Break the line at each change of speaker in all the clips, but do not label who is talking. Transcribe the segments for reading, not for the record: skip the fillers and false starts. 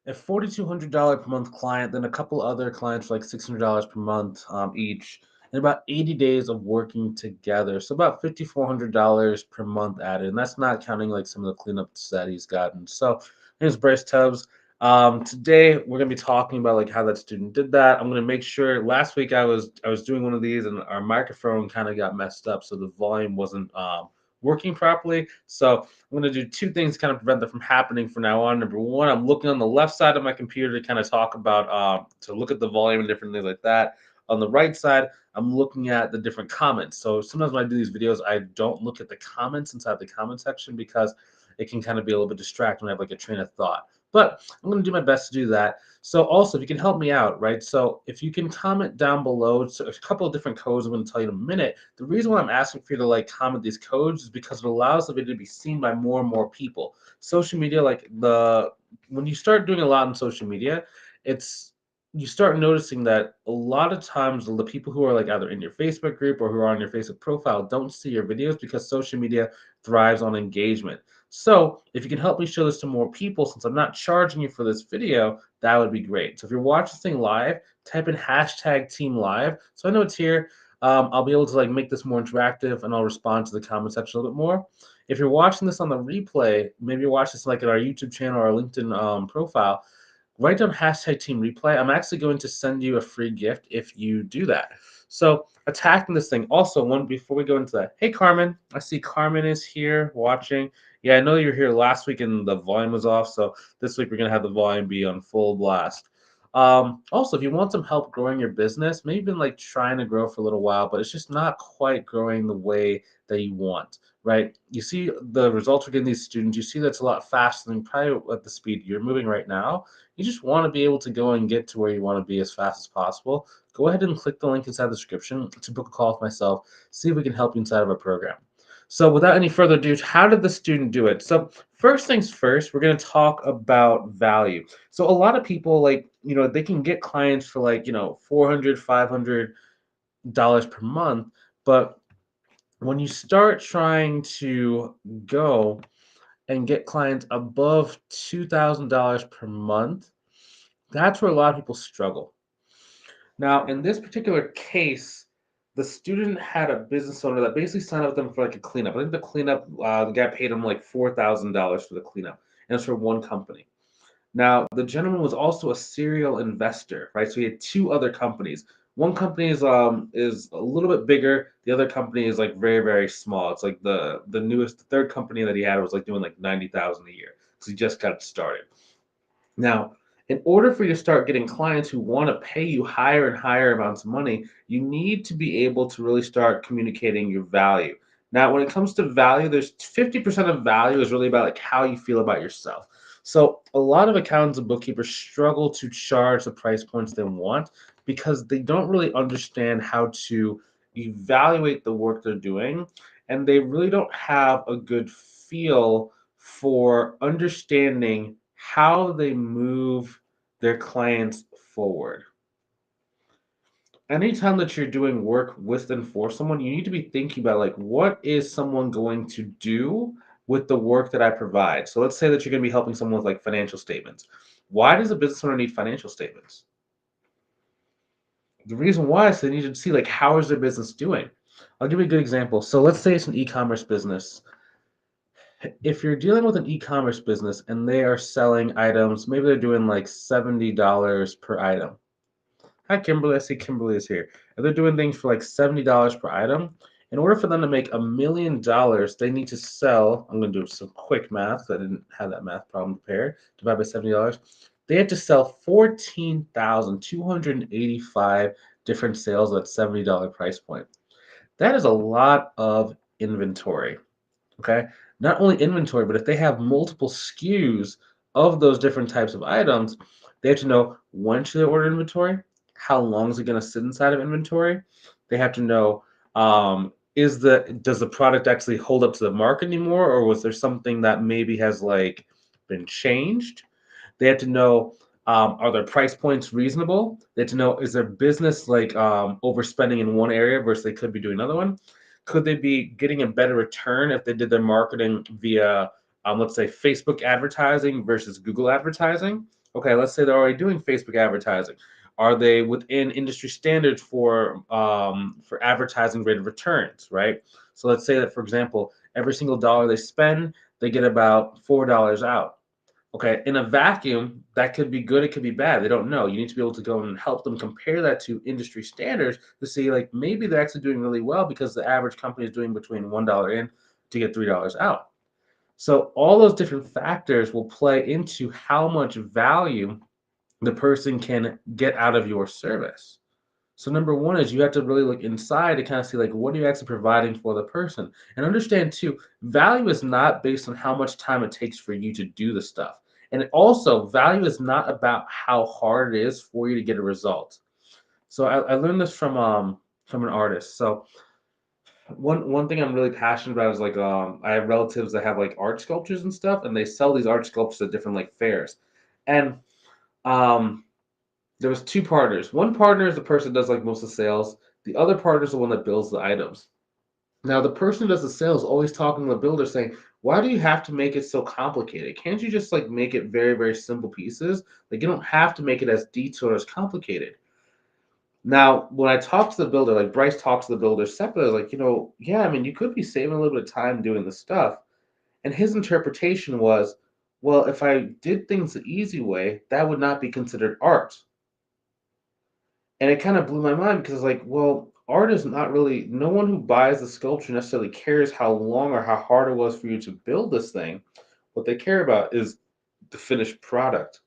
a $4,200 per month client, then a couple other clients for like $600 per month each, and about 80 days of working together. So about $5,400 per month added, and that's not counting like some of the cleanups that he's gotten. So here's Bryce Tubbs. Today we're gonna be talking about like how that student did that. I'm gonna make sure. Last week I was doing one of these and our microphone kind of got messed up, so the volume wasn't working properly. So I'm going to do two things to kind of prevent that from happening from now on. Number one, I'm looking on the left side of my computer to kind of talk about, to look at the volume and different things like that. On the right side, I'm looking at the different comments. So sometimes when I do these videos, I don't look at the comments inside the comment section because it can kind of be a little bit distracting when I have like a train of thought. But I'm going to do my best to do that. So also, if you can help me out, right? So if you can comment down below, so a couple of different codes I'm going to tell you in a minute. The reason why I'm asking for you to like comment these codes is because it allows the video to be seen by more and more people. Social media, like when you start doing a lot on social media, it's you start noticing that a lot of times the people who are like either in your Facebook group or who are on your Facebook profile don't see your videos because social media thrives on engagement. So if you can help me show this to more people, since I'm not charging you for this video, that would be great. So if you're watching this thing live, type in hashtag team live. So I know it's here. I'll be able to like make this more interactive and I'll respond to the comment section a little bit more. If you're watching this on the replay, maybe you watch this like at our YouTube channel or our LinkedIn profile, write down hashtag team replay. I'm actually going to send you a free gift if you do that. So attacking this thing. Also, one before we go into that, hey Carmen, I see Carmen is here watching. Yeah, I know you were here last week and the volume was off, so this week we're gonna have the volume be on full blast. Also, if you want some help growing your business, maybe you've been like trying to grow for a little while, but it's just not quite growing the way that you want, right? You see the results we're getting these students, you see that's a lot faster than probably at the speed you're moving right now. You just want to be able to go and get to where you want to be as fast as possible. Go ahead and click the link inside the description to book a call with myself, see if we can help you inside of our program. So without any further ado, how did the student do it? So first things first, we're going to talk about value. So a lot of people like, they can get clients for like, 400, $500 per month, but when you start trying to go and get clients above $2,000 per month, that's where a lot of people struggle. Now, in this particular case, the student had a business owner that basically signed up with them for like a cleanup. I think the cleanup, the guy paid him like $4,000 for the cleanup, and it's for one company. Now, the gentleman was also a serial investor, right? So he had two other companies. One company is a little bit bigger. The other company is like very, very small. It's like the newest, the third company that he had was like doing like 90,000 a year because he just got started. Now, in order for you to start getting clients who want to pay you higher and higher amounts of money, you need to be able to really start communicating your value. Now, when it comes to value, there's 50% of value is really about like how you feel about yourself. So a lot of accountants and bookkeepers struggle to charge the price points they want because they don't really understand how to evaluate the work they're doing, and they really don't have a good feel for understanding how they move their clients forward. Anytime that you're doing work with and for someone, you need to be thinking about like what is someone going to do with the work that I provide. So let's say that you're going to be helping someone with like financial statements. Why does a business owner need financial statements? The reason why is they need to see like how is their business doing. I'll give you a good example. So let's say it's an e-commerce business. If you're dealing with an e-commerce business and they are selling items, maybe they're doing like $70 per item. Hi, Kimberly. I see Kimberly is here. If they're doing things for like $70 per item, in order for them to make $1 million, they need to sell. I'm going to do some quick math. I didn't have that math problem prepared. Divide by $70. They have to sell 14,285 different sales at $70 price point. That is a lot of inventory. Okay. Not only inventory, but if they have multiple SKUs of those different types of items, they have to know when should they order inventory, how long is it going to sit inside of inventory. They have to know does the product actually hold up to the mark anymore, or was there something that maybe has like been changed? They have to know are their price points reasonable? They have to know is their business like overspending in one area versus they could be doing another one? Could they be getting a better return if they did their marketing via, let's say, Facebook advertising versus Google advertising? Okay, let's say they're already doing Facebook advertising. Are they within industry standards for advertising rate of returns, right? So let's say that, for example, every single dollar they spend, they get about $4 out. Okay, in a vacuum, that could be good, it could be bad. They don't know. You need to be able to go and help them compare that to industry standards to see, like, maybe they're actually doing really well because the average company is doing between $1 in to get $3 out. So all those different factors will play into how much value the person can get out of your service. So number one is you have to really look inside to kind of see, like, what are you actually providing for the person, and understand too, value is not based on how much time it takes for you to do the stuff, and also value is not about how hard it is for you to get a result. So I learned this from an artist. So one thing I'm really passionate about is, like, I have relatives that have like art sculptures and stuff, and they sell these art sculptures at different like fairs, and um there was two partners. One partner is the person that does like most of the sales. The other partner is the one that builds the items. Now, the person who does the sales always talking to the builder saying, "Why do you have to make it so complicated? Can't you just like make it very, very simple pieces? Like you don't have to make it as detailed or as complicated." Now, when I talked to the builder, like Bryce talked to the builder separately, like, yeah, I mean, you could be saving a little bit of time doing the stuff. And his interpretation was, well, if I did things the easy way, that would not be considered art. And it kind of blew my mind because, like, well, art is not really, no one who buys the sculpture necessarily cares how long or how hard it was for you to build this thing. What they care about is the finished product.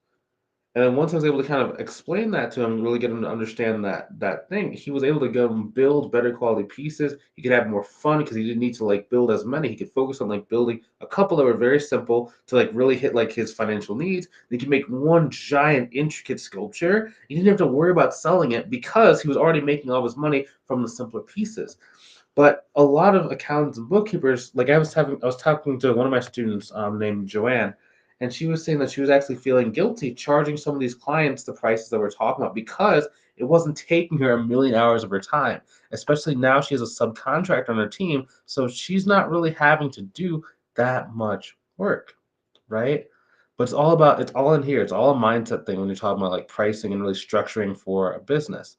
And then once I was able to kind of explain that to him, really get him to understand that thing, he was able to go and build better quality pieces. He could have more fun because he didn't need to like build as many. He could focus on like building a couple that were very simple to like really hit like his financial needs. He could make one giant intricate sculpture. He didn't have to worry about selling it because he was already making all his money from the simpler pieces. But a lot of accountants and bookkeepers, like I was talking to one of my students named Joanne, and she was saying that she was actually feeling guilty charging some of these clients the prices that we're talking about because it wasn't taking her a million hours of her time. Especially now she has a subcontractor on her team, so she's not really having to do that much work, right? But it's all in here. It's all a mindset thing when you're talking about like pricing and really structuring for a business.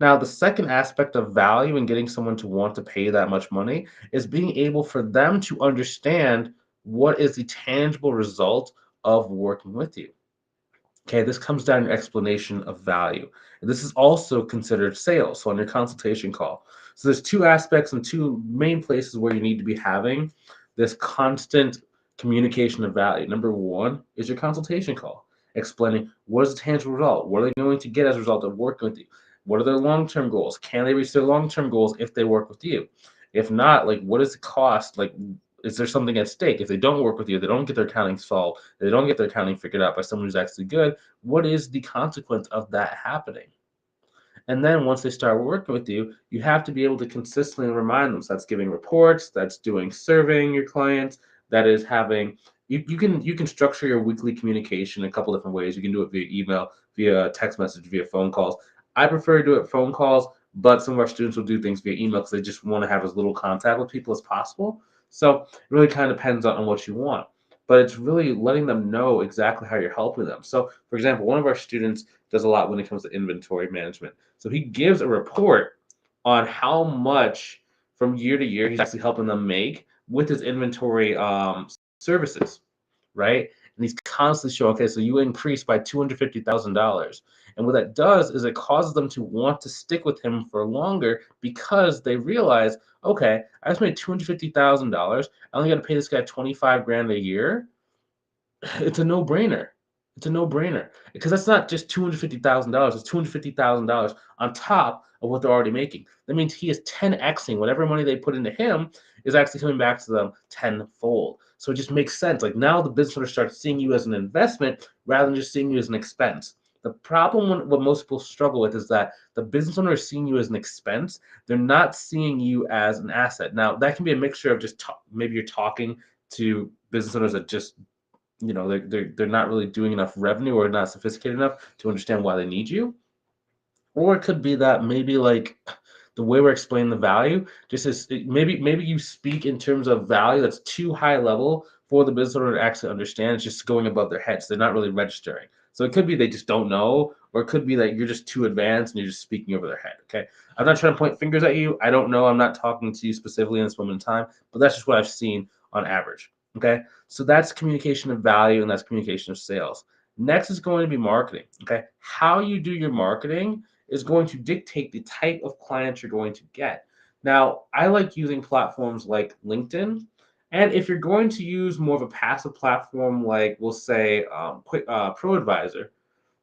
Now, the second aspect of value in getting someone to want to pay that much money is being able for them to understand what is the tangible result of working with you. Okay, this comes down to explanation of value. And this is also considered sales, so on your consultation call. So there's two aspects and two main places where you need to be having this constant communication of value. Number one is your consultation call, explaining what is the tangible result? What are they going to get as a result of working with you? What are their long-term goals? Can they reach their long-term goals if they work with you? If not, like what is the cost? Like, is there something at stake? If they don't work with you, they don't get their accounting solved, they don't get their accounting figured out by someone who's actually good, what is the consequence of that happening? And then once they start working with you, you have to be able to consistently remind them. So that's giving reports, that's doing surveying your clients, that is having you can structure your weekly communication a couple different ways. You can do it via email, via text message, via phone calls. I prefer to do it phone calls, but some of our students will do things via email because they just want to have as little contact with people as possible. So it really kind of depends on what you want. But it's really letting them know exactly how you're helping them. So, for example, one of our students does a lot when it comes to inventory management. So he gives a report on how much from year to year he's actually helping them make with his inventory services, right? And he's constantly showing, okay, so you increased by $250,000. And what that does is it causes them to want to stick with him for longer because they realize, okay, I just made $250,000. I only got to pay this guy 25 grand a year. It's a no-brainer. It's a no-brainer because that's not just $250,000. It's $250,000 on top of what they're already making. That means he is 10xing whatever money they put into him is actually coming back to them tenfold. So it just makes sense. Like now the business owner starts seeing you as an investment rather than just seeing you as an expense. The problem what most people struggle with is that the business owner is seeing you as an expense. They're not seeing you as an asset. Now that can be a mixture of just maybe you're talking to business owners that just they're not really doing enough revenue or not sophisticated enough to understand why they need you, or it could be that maybe like the way we're explaining the value just is maybe you speak in terms of value that's too high level for the business owner to actually understand. It's just going above their heads, they're not really registering. So it could be they just don't know, or it could be that you're just too advanced and you're just speaking over their head. Okay. I'm not trying to point fingers at you. I don't know. I'm not talking to you specifically in this moment in time, but that's just what I've seen on average. Okay. So that's communication of value and that's communication of sales. Next is going to be marketing. Okay. How you do your marketing is going to dictate the type of clients you're going to get. Now, I like using platforms like LinkedIn. And if you're going to use more of a passive platform, like we'll say ProAdvisor,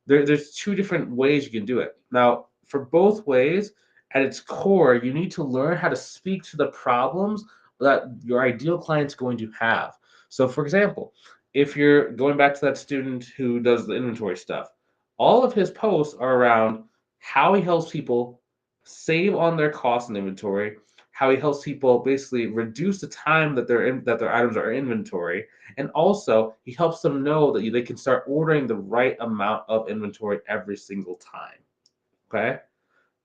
there's two different ways you can do it. Now, for both ways, at its core, you need to learn how to speak to the problems that your ideal client's going to have. So, for example, if you're going back to that student who does the inventory stuff, all of his posts are around how he helps people save on their costs in inventory, how he helps people basically reduce the time that their items are in inventory, and also he helps them know that they can start ordering the right amount of inventory every single time. Okay.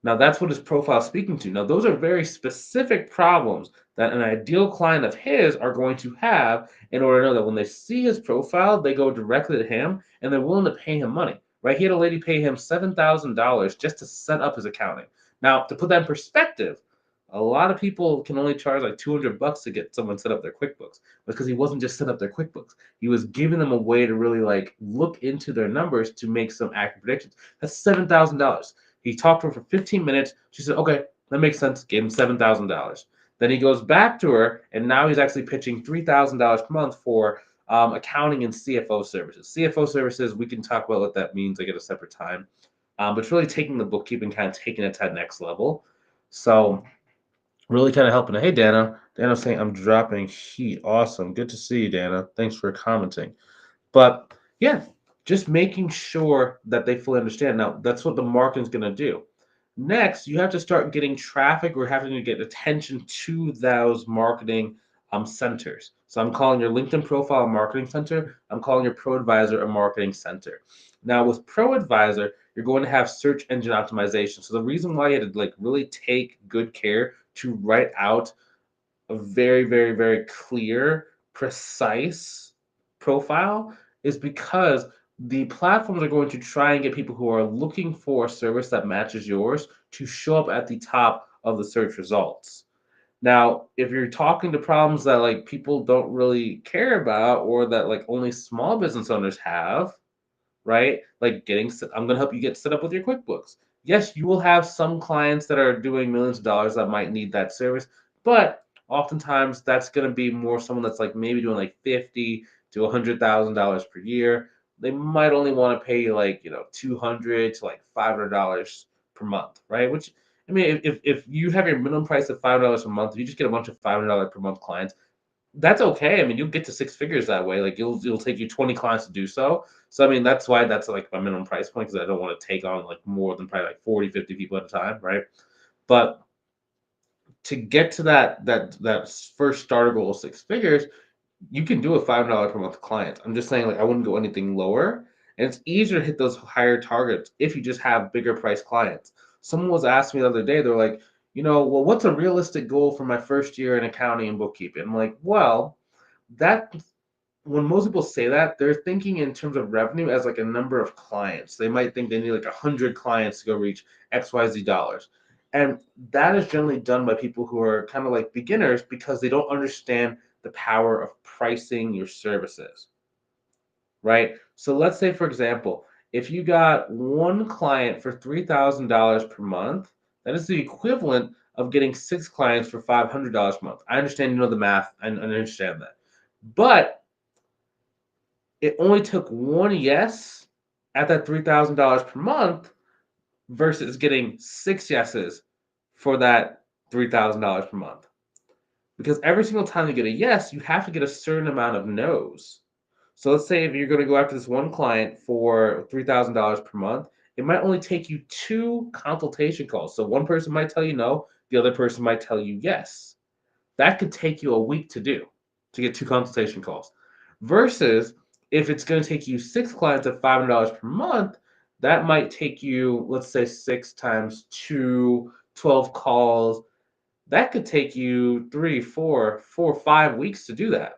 Now that's what his profile is speaking to. Now those are very specific problems that an ideal client of his are going to have in order to know that when they see his profile, they go directly to him and they're willing to pay him money. Right? He had a lady pay him $7,000 just to set up his accounting. Now, to put that in perspective, a lot of people can only charge like $200 to get someone set up their QuickBooks because he wasn't just set up their QuickBooks. He was giving them a way to really like look into their numbers to make some accurate predictions. That's $7,000. He talked to her for 15 minutes. She said, okay, that makes sense. Gave him $7,000. Then he goes back to her, and now he's actually pitching $3,000 per month for accounting and CFO services. CFO services, we can talk about what that means like at a separate time. But it's really taking the bookkeeping, kind of taking it to that next level. So really kind of helping. Hey, Dana. Dana's saying, I'm dropping heat. Awesome. Good to see you, Dana. Thanks for commenting. But yeah, just making sure that they fully understand. Now, that's what the marketing's going to do. Next, you have to start getting traffic or having to get attention to those marketing centers. So I'm calling your LinkedIn profile a marketing center. I'm calling your ProAdvisor a marketing center. Now with ProAdvisor, you're going to have search engine optimization. So the reason why you had to like really take good care to write out a very, very, very clear, precise profile is because the platforms are going to try and get people who are looking for a service that matches yours to show up at the top of the search results. Now, if you're talking to problems that like people don't really care about or that like only small business owners have, right? Like I'm going to help you get set up with your QuickBooks. Yes, you will have some clients that are doing millions of dollars that might need that service, but oftentimes that's going to be more someone that's like maybe doing like 50 to $100,000 per year. They might only want to pay you like, 200 to like $500 per month, right? Which I mean, if you have your minimum price of $5 a month, if you just get a bunch of $500 per month clients, that's okay. I mean, you'll get to six figures that way. Like it'll take you 20 clients to do so. So I mean, that's why that's like my minimum price point because I don't want to take on like more than probably like 40, 50 people at a time, right? But to get to that first starter goal of six figures, you can do a $5 per month client. I'm just saying like I wouldn't go anything lower. And it's easier to hit those higher targets if you just have bigger price clients. Someone was asking me the other day, they're like, well, what's a realistic goal for my first year in accounting and bookkeeping? I'm like, well, that when most people say that, they're thinking in terms of revenue as like a number of clients. They might think they need like 100 clients to go reach XYZ dollars. And that is generally done by people who are kind of like beginners because they don't understand the power of pricing your services, right? So let's say, for example, if you got one client for $3,000 per month, that is the equivalent of getting six clients for $500 a month. I understand you know the math and understand that. But it only took one yes at that $3,000 per month versus getting six yeses for that $3,000 per month. Because every single time you get a yes, you have to get a certain amount of no's. So let's say if you're going to go after this one client for $3,000 per month, it might only take you two consultation calls. So one person might tell you no, the other person might tell you yes. That could take you a week to do to get two consultation calls. Versus if it's going to take you six clients at $500 per month, that might take you, let's say, six times two, 12 calls. That could take you 3, 4, 4, 5 weeks to do that.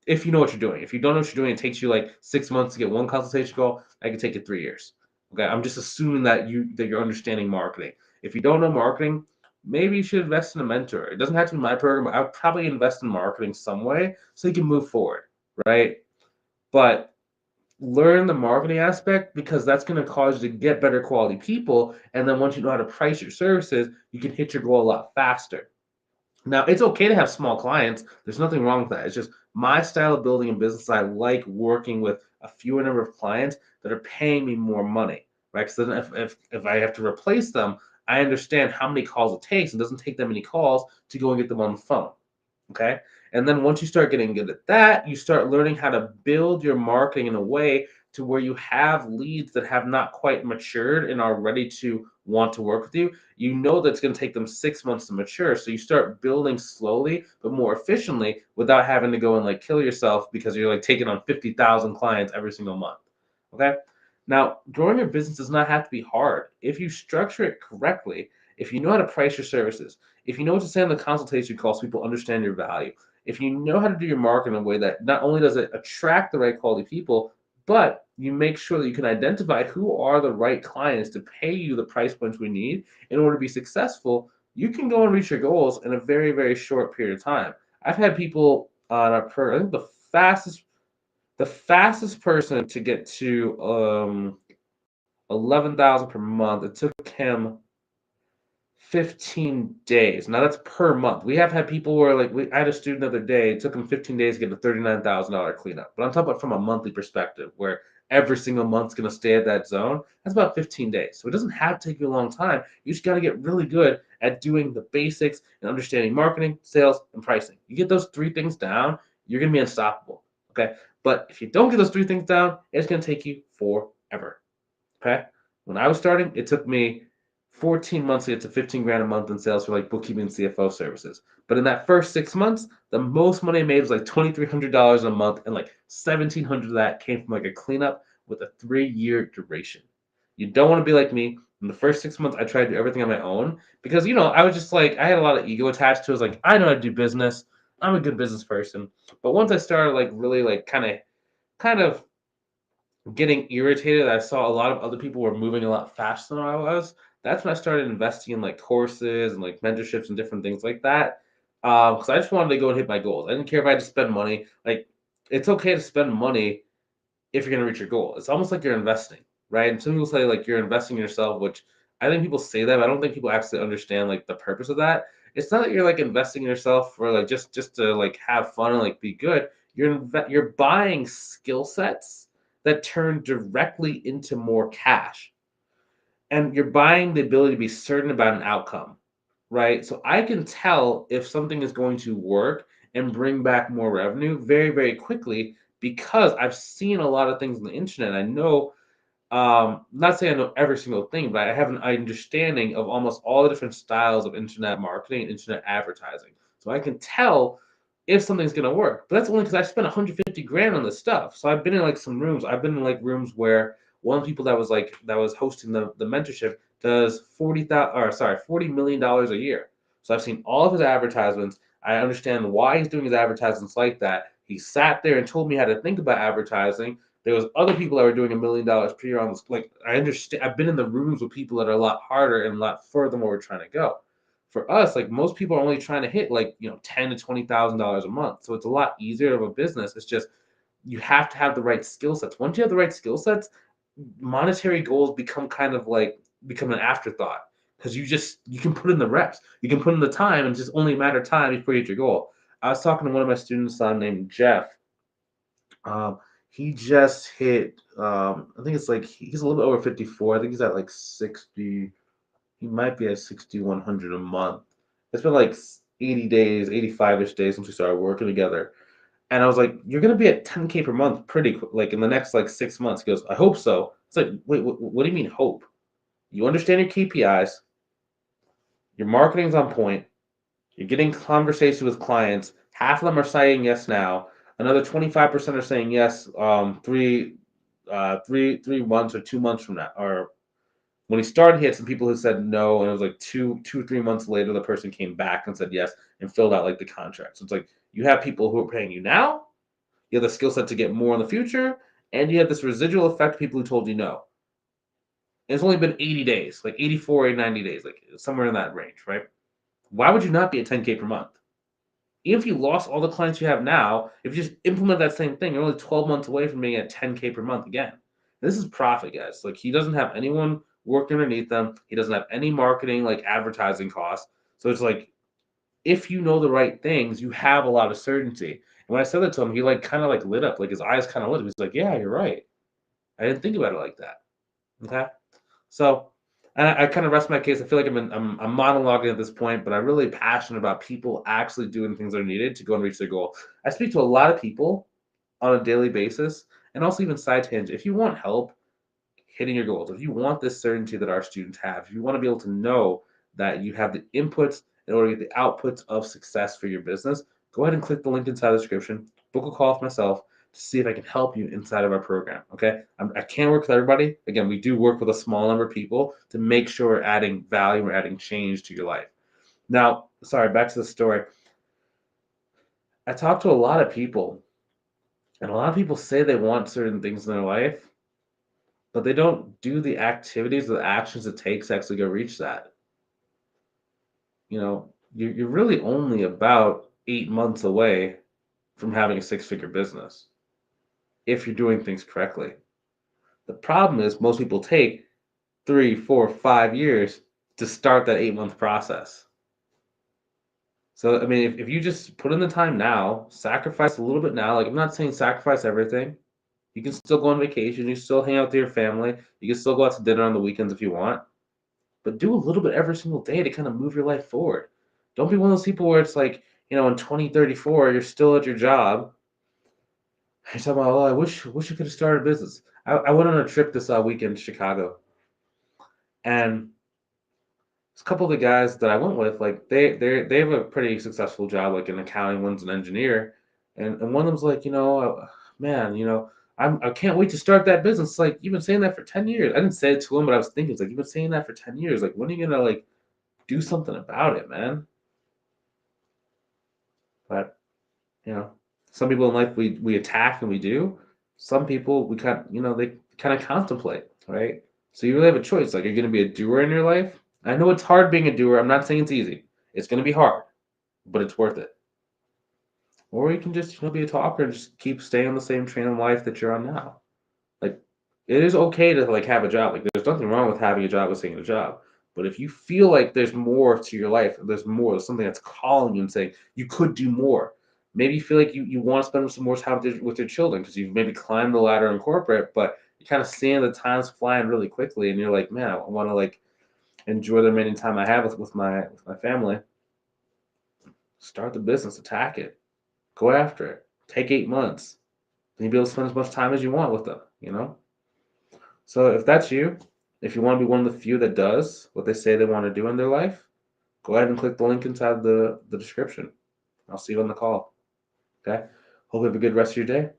if you know what you're doing. If you don't know what you're doing, it takes you like 6 months to get one consultation call. I can take it 3 years. Okay, I'm just assuming that you're understanding marketing. If you don't know marketing, maybe you should invest in a mentor. It doesn't have to be my program. I would probably invest in marketing some way so you can move forward, right? But learn the marketing aspect because that's going to cause you to get better quality people. And then once you know how to price your services, you can hit your goal a lot faster. Now, it's okay to have small clients. There's nothing wrong with that. It's just my style of building a business. I like working with a fewer number of clients that are paying me more money, right? Because then if I have to replace them, I understand how many calls it takes. It doesn't take that many calls to go and get them on the phone. Okay. And then once you start getting good at that, you start learning how to build your marketing in a way to where you have leads that have not quite matured and are ready to want to work with you. You know that's going to take them 6 months to mature. So you start building slowly, but more efficiently without having to go and like kill yourself because you're like taking on 50,000 clients every single month. Okay. Now, growing your business does not have to be hard. If you structure it correctly, if you know how to price your services, if you know what to say on the consultation call so people understand your value, if you know how to do your marketing in a way that not only does it attract the right quality people, but you make sure that you can identify who are the right clients to pay you the price points we need in order to be successful, you can go and reach your goals in a very, very short period of time. I've had people on our program, I think the fastest person to get to 11,000 per month, it took him 15 days. Now that's per month. We have had people where I had a student the other day, it took him 15 days to get a $39,000 cleanup. But I'm talking about from a monthly perspective where every single month's going to stay at that zone. That's about 15 days. So it doesn't have to take you a long time. You just got to get really good at doing the basics and understanding marketing, sales, and pricing. You get those three things down, you're going to be unstoppable. Okay. But if you don't get those three things down, it's going to take you forever. Okay. When I was starting, it took me 14 months to get to 15 grand a month in sales for like bookkeeping and CFO services. But in that first 6 months, the most money I made was like $2,300 a month, and like 1,700 of that came from like a cleanup with a 3 year duration. You don't want to be like me. In the first 6 months, I tried to do everything on my own because I was just like I had a lot of ego attached to it. I was like, I know how to do business. I'm a good business person. But once I started like really like kind of getting irritated. I saw a lot of other people were moving a lot faster than I was. That's when I started investing in like courses and like mentorships and different things like that. Because I just wanted to go and hit my goals. I didn't care if I had to spend money. Like, it's okay to spend money if you're going to reach your goal. It's almost like you're investing, right? And some people say like you're investing in yourself, which I think people say that, but I don't think people actually understand like the purpose of that. It's not that you're like investing in yourself for like just to like have fun and like be good. You're buying skill sets that turn directly into more cash, and you're buying the ability to be certain about an outcome, right? So I can tell if something is going to work and bring back more revenue very, very quickly because I've seen a lot of things on the internet. I know, not saying I know every single thing, but I have an understanding of almost all the different styles of internet marketing and internet advertising. So I can tell if something's gonna work. But that's only because I spent 150 grand on this stuff. So I've been in like some rooms. I've been in like rooms where one of the people that was hosting the mentorship does 40 million dollars a year. So I've seen all of his advertisements. I understand why he's doing his advertisements like that. He sat there and told me how to think about advertising. There was other people that were doing $1 million per year on this. Like, I understand. I've been in the rooms with people that are a lot harder and a lot further than where we're trying to go. For us, like most people are only trying to hit like $10,000 to $20,000 a month. So it's a lot easier of a business. It's just you have to have the right skill sets. Once you have the right skill sets, monetary goals become an afterthought because you can put in the reps, you can put in the time, and it's just only a matter of time before you hit your goal. I was talking to one of my students named Jeff. He just hit. I think it's like he's a little bit over 54. I think he's at like 60. He might be at 6,100 a month. It's been like 80 days, 85-ish days since we started working together. And I was like, "You're gonna be at 10K per month pretty quick, like in the next like 6 months." He goes, "I hope so." It's like, wait, what do you mean hope? You understand your KPIs, your marketing's on point, you're getting conversations with clients. Half of them are saying yes now. Another 25% are saying yes 3 months or 2 months from now. Or when he started, he had some people who said no, and it was like 3 months later, the person came back and said yes and filled out like the contract. So it's like you have people who are paying you now, You have the skill set to get more in the future, and you have this residual effect of people who told you no. And it's only been 80 days, like 84 or 90 days, like somewhere in that range, right? Why would you not be at 10K per month? Even if you lost all the clients you have now, if you just implement that same thing, you're only 12 months away from being at 10K per month again. This is profit, guys. Like he doesn't have anyone working underneath them. He doesn't have any marketing, like advertising costs. So it's like if you know the right things, you have a lot of certainty. And when I said that to him, he like kind of like lit up, like his eyes kind of lit up. He's like, "Yeah, you're right. I didn't think about it like that." Okay. So, and I kind of rest my case. I feel like I'm monologuing at this point, but I'm really passionate about people actually doing things that are needed to go and reach their goal. I speak to a lot of people on a daily basis, and also even side tangent. If you want help hitting your goals, if you want this certainty that our students have, if you want to be able to know that you have the inputs in order to get the outputs of success for your business, go ahead and click the link inside the description. Book a call with myself to see if I can help you inside of our program. Okay, I can't work with everybody. Again, we do work with a small number of people to make sure we're adding value, we're adding change to your life. Now, sorry, back to the story. I talk to a lot of people, and a lot of people say they want certain things in their life, but they don't do the activities or the actions it takes to actually go reach that. You're really only about 8 months away from having a six-figure business if you're doing things correctly. The problem is most people take 3, 4, 5 years to start that 8 month process. So, I mean, if you just put in the time now, sacrifice a little bit now, like I'm not saying sacrifice everything. You can still go on vacation, you still hang out with your family, you can still go out to dinner on the weekends if you want, but do a little bit every single day to kind of move your life forward. Don't be one of those people where it's like, in 2034, you're still at your job. You're talking about, oh, I wish I could have started a business. I went on a trip this weekend to Chicago, and a couple of the guys that I went with, like they have a pretty successful job, like in accounting. One's an engineer, and one of them's like, man, I can't wait to start that business. Like you've been saying that for 10 years. I didn't say it to him, but I was thinking, it's like you've been saying that for 10 years. Like when are you gonna like do something about it, man? But you know, some people in life we attack and we do. Some people we kind they kind of contemplate, right? So you really have a choice. Like, are you going to be a doer in your life? I know it's hard being a doer. I'm not saying it's easy. It's going to be hard, but it's worth it. Or you can just be a talker and just keep staying on the same train of life that you're on now. Like, it is okay to like have a job. Like, there's nothing wrong with having a job with taking a job. But if you feel like there's more to your life, there's something that's calling you and saying you could do more. Maybe you feel like you want to spend some more time with your children because you've maybe climbed the ladder in corporate, but you're kind of seeing the times flying really quickly, and you're like, man, I want to like enjoy the remaining time I have with my family. Start the business, attack it, go after it. Take 8 months, and you'll be able to spend as much time as you want with them. So if that's you, if you want to be one of the few that does what they say they want to do in their life, go ahead and click the link inside the description. I'll see you on the call. Okay? Hope you have a good rest of your day.